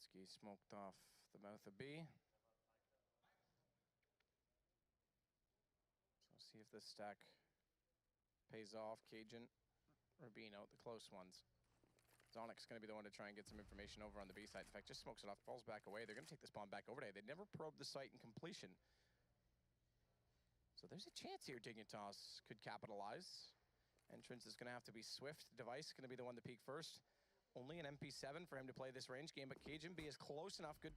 Tensky smoked off the mouth of B. So see if this stack pays off. Cajun, Rubino, the close ones. Zonic's going to be the one to try and get some information over on the B side. In fact, just smokes it off, falls back away. They're going to take this bomb back over there. They never probed the site in completion. So there's a chance here Dignitas could capitalize. Entrance is going to have to be swift. Device is going to be the one to peek first. Only an MP7 for him to play this range game, but Cajun B is close enough. Good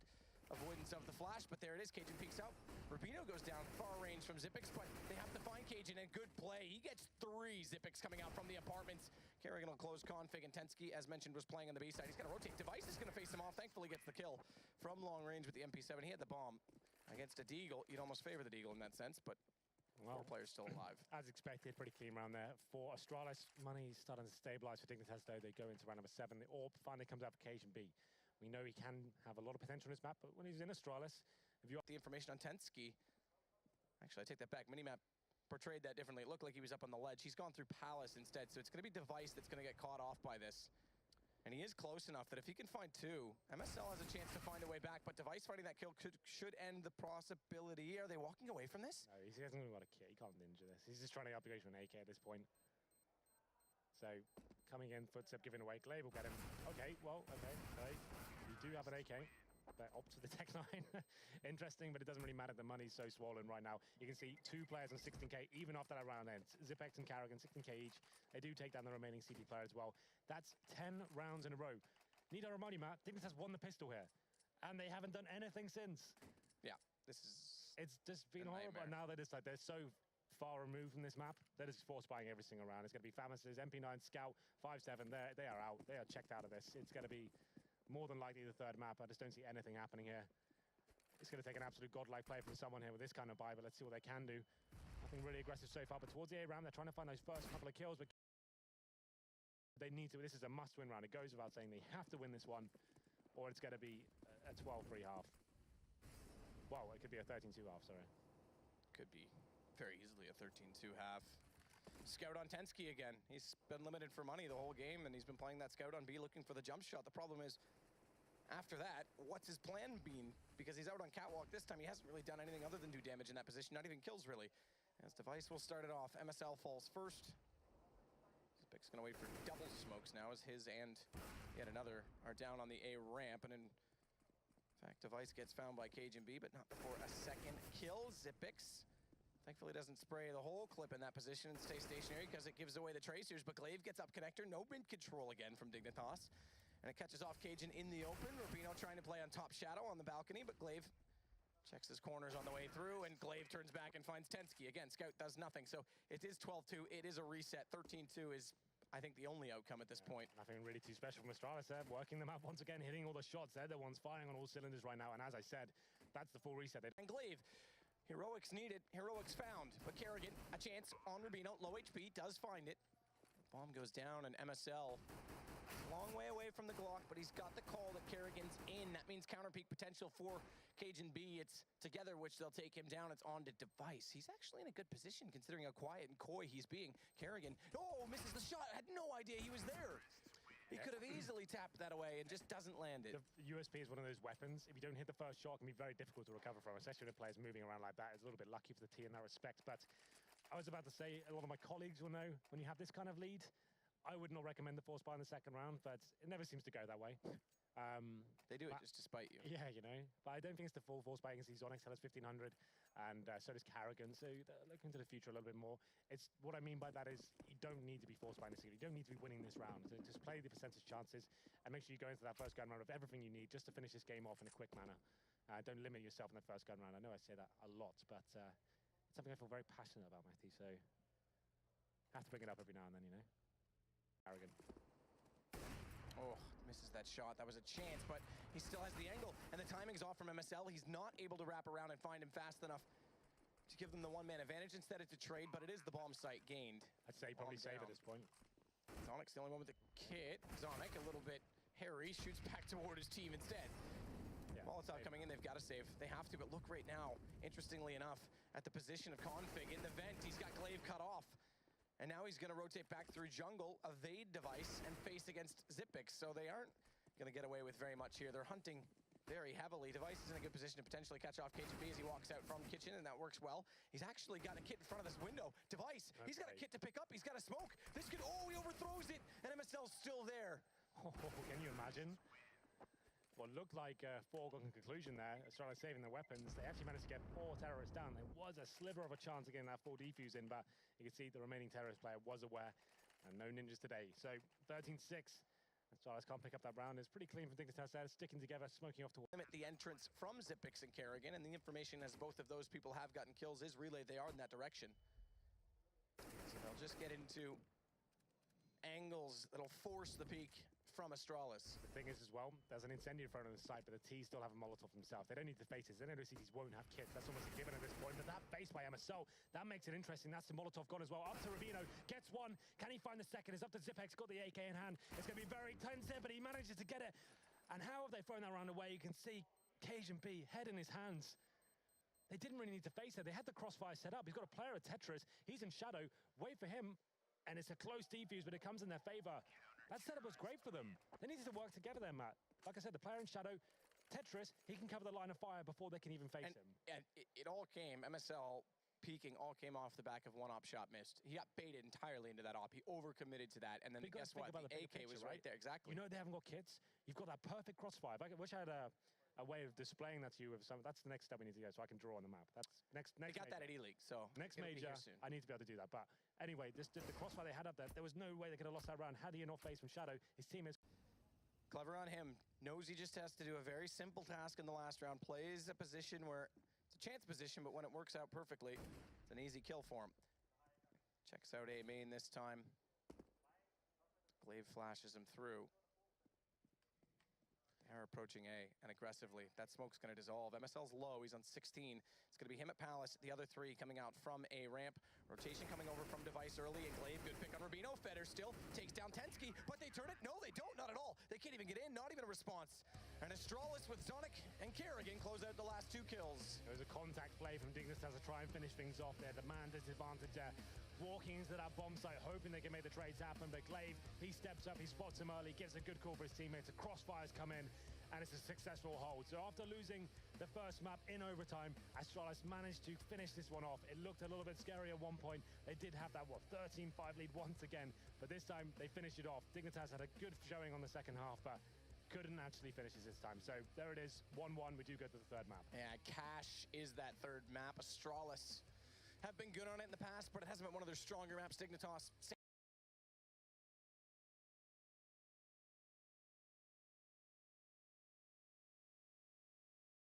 avoidance of the flash, but there it is. Cajun peeks out. Rubino goes down far range from Xyp9x, but they have to find Cajun, and good play. He gets 3 Xyp9x coming out from the apartments. Kerrigan will close config, and Tensky, as mentioned, was playing on the B side. He's going to rotate. Device is going to face him off. Thankfully gets the kill from long range with the MP7. He had the bomb against a Deagle. You'd almost favor the Deagle in that sense, but well, 4 players still alive. As expected, pretty clean round there. For Astralis, money starting to stabilize for Dignitas, though. They go into round number 7. The AWP finally comes out for Cajun B. We know he can have a lot of potential on this map, but when he's in Astralis, if you the information on Tensky, actually, I take that back. Minimap portrayed that differently. It looked like he was up on the ledge. He's gone through Palace instead, so it's going to be Device that's going to get caught off by this. And he is close enough that if he can find 2, MSL has a chance to find a way back, but Device finding that kill should end the possibility. Are they walking away from this? No, he hasn't really got a kill. He can't ninja this. He's just trying to upgrade from an AK at this point. So, coming in, footstep giving away. Glaive will get him. Okay, well, okay. You do have an AK. That opt to the Tech 9. Interesting, but it doesn't really matter. The money's so swollen right now. You can see 2 players on 16k, even after that round ends. Xyp9x and Kerrigan, 16k each. They do take down the remaining CT player as well. That's 10 rounds in a row. Need to remind you, Matt, Dignitas has won the pistol here. And they haven't done anything since. Yeah, this is... It's just been horrible. And now they're just like, they're so far removed from this map. They're just force buying every single round. It's going to be Famouses, MP9, Scout, 5-7. They are out. They are checked out of this. It's going to be more than likely the 3rd map. I just don't see anything happening here. It's going to take an absolute godlike play from someone here with this kind of buy, but let's see what they can do. Nothing really aggressive so far, but towards the A round, they're trying to find those first couple of kills, but they need to. This is a must-win round. It goes without saying they have to win this one, or it's going to be a 12-3 half. Well, it could be a 13-2 half, sorry. Could be very easily a 13-2 half. Scout on Tensky again. He's been limited for money the whole game, and he's been playing that Scout on B looking for the jump shot. The problem is, after that, what's his plan been? Because he's out on Catwalk this time. He hasn't really done anything other than do damage in that position, not even kills, really. As Device will start it off. MSL falls first. Xyp9x going to wait for double smokes now, as his and yet another are down on the A ramp. And in fact, Device gets found by Cajun B, but not before a second kill. Xyp9x thankfully doesn't spray the whole clip in that position and stay stationary because it gives away the tracers, but Glaive gets up connector. No mid control again from Dignitas. And it catches off Cajun in the open. Rubino trying to play on top shadow on the balcony, but Glaive checks his corners on the way through, and Glaive turns back and finds Tensky. Again, Scout does nothing, so it is 12-2. It is a reset. 13-2 is, I think, the only outcome at this point. Nothing really too special from Astralis there, working them up once again, hitting all the shots. They're the ones firing on all cylinders right now, and as I said, that's the full reset. And Glaive, heroics needed, heroics found, but Kerrigan, a chance on Rubino, low HP, does find it. Bomb goes down, and MSL, a long way away from the Glock, but he's got the call that Kerrigan's in. That means counter peak potential for Cajun B. It's together, which they'll take him down. It's on to Device. He's actually in a good position, considering how quiet and coy he's being. Kerrigan, oh, misses the shot. I had no idea he was there. He could have easily tapped that away and just doesn't land it. The USP is one of those weapons. If you don't hit the first shot, it can be very difficult to recover from, especially when the player's moving around like that. It's a little bit lucky for the T in that respect. But I was about to say, a lot of my colleagues will know, when you have this kind of lead, I would not recommend the force buy in the second round, but it never seems to go that way. They do it just to spite you. Yeah, you know. But I don't think it's the full force buy. You can see Zonic's has 1,500, and so does Kerrigan. So they're looking to the future a little bit more. It's what I mean by that is you don't need to be force buying this game. You don't need to be winning this round. So just play the percentage chances and make sure you go into that first gun round with everything you need just to finish this game off in a quick manner. Don't limit yourself in the first gun round. I know I say that a lot, but it's something I feel very passionate about, Matty. So I have to bring it up every now and then, you know. Kerrigan. Oh, misses that shot. That was a chance, but he still has the angle, and the timing's off from MSL. He's not able to wrap around and find him fast enough to give them the one-man advantage. Instead, it's a trade, but it is the bomb site gained. I'd say probably save at this point. Zonic's the only one with the kit. Zonic, a little bit hairy, shoots back toward his team instead. Yeah, Molotov coming in, they've got to save. They have to, but look right now, interestingly enough, at the position of config in the vent, he's got Glaive cut off. And now he's going to rotate back through jungle, evade Device, and face against Xyp9x. So they aren't going to get away with very much here. They're hunting very heavily. Device is in a good position to potentially catch off KGB as he walks out from kitchen, and that works well. He's actually got a kit in front of this window. Device, he's got a kit to pick up. He's got a smoke. This could, he overthrows it, and MSL's still there. Oh, can you imagine? What looked like a foregone conclusion there. Astralis saving their weapons. They actually managed to get 4 terrorists down. There was a sliver of a chance of getting that 4 defuse in, but you can see the remaining terrorist player was aware, and no ninjas today. So 13-6. Astralis can't pick up that round. It's pretty clean from Dignitas there, sticking together, smoking off to limit the entrance from Xyp9x and Kerrigan, and the information as both of those people have gotten kills is relayed. They are in that direction. So they'll just get into angles that'll force the peak from Astralis. The thing is as well, there's an incendiary in front of the site, but the T still have a Molotov themselves. They don't need the faces. They know the CTs won't have kits. That's almost a given at this point. But that face by MSL, that makes it interesting. That's the Molotov gone as well. Up to Ravino, gets one. Can he find the second? It's up to Xyp9x, got the AK in hand. It's going to be very tense there, but he manages to get it. And how have they thrown that round away? You can see Cajun B, head in his hands. They didn't really need to face it. They had the crossfire set up. He's got a player at Tetris. He's in shadow. Wait for him. And it's a close defuse, but it comes in their favor. That setup was great for them. They needed to work together there, Matt. Like I said, the player in shadow, Tetris, he can cover the line of fire before they can even face him. And it all came, MSL peaking, all came off the back of one op shot missed. He got baited entirely into that op. He overcommitted to that, and then guess what? The AK was right there, exactly. You know they haven't got kits? You've got that perfect crossfire. I wish I had a way of displaying that to you with some. That's the next step we need to go, so I can draw on the map. That's next. We got that at E-League, so next major. I need to be able to do that. But anyway, the crossfire they had up there was no way they could have lost that round had he not faced from shadow. His teammates. Clever on him. Knows he just has to do a very simple task in the last round. Plays a position where it's a chance position, but when it works out perfectly, it's an easy kill for him. Checks out A main this time. Glaive flashes him through. They're approaching A, and aggressively. That smoke's going to dissolve. MSL's low. He's on 16. It's going to be him at Palace. The other 3 coming out from A ramp. Rotation coming over from Device early, and Glaive, good pick on Rubino. Feder still takes down Tensky, but they turn it. No, they don't. Not at all. They can't even get in. Not even a response. And Astralis with Zonic and Kerrigan close out the last 2 kills. There was a contact play from Dignitas to try and finish things off there. The man disadvantage there. Walking into that bomb site, hoping they can make the trades happen. But Glaive, he steps up, he spots him early, gives a good call for his teammates. The crossfires come in, and it's a successful hold. So after losing the first map in overtime, Astralis managed to finish this one off. It looked a little bit scary at one point. They did have that, 13-5 lead once again. But this time, they finished it off. Dignitas had a good showing on the second half, but couldn't actually finish it this time. So there it is, 1-1. We do go to the third map. Yeah, Cash is that third map. Astralis have been good on it in the past, but it hasn't been one of their stronger maps. Dignitas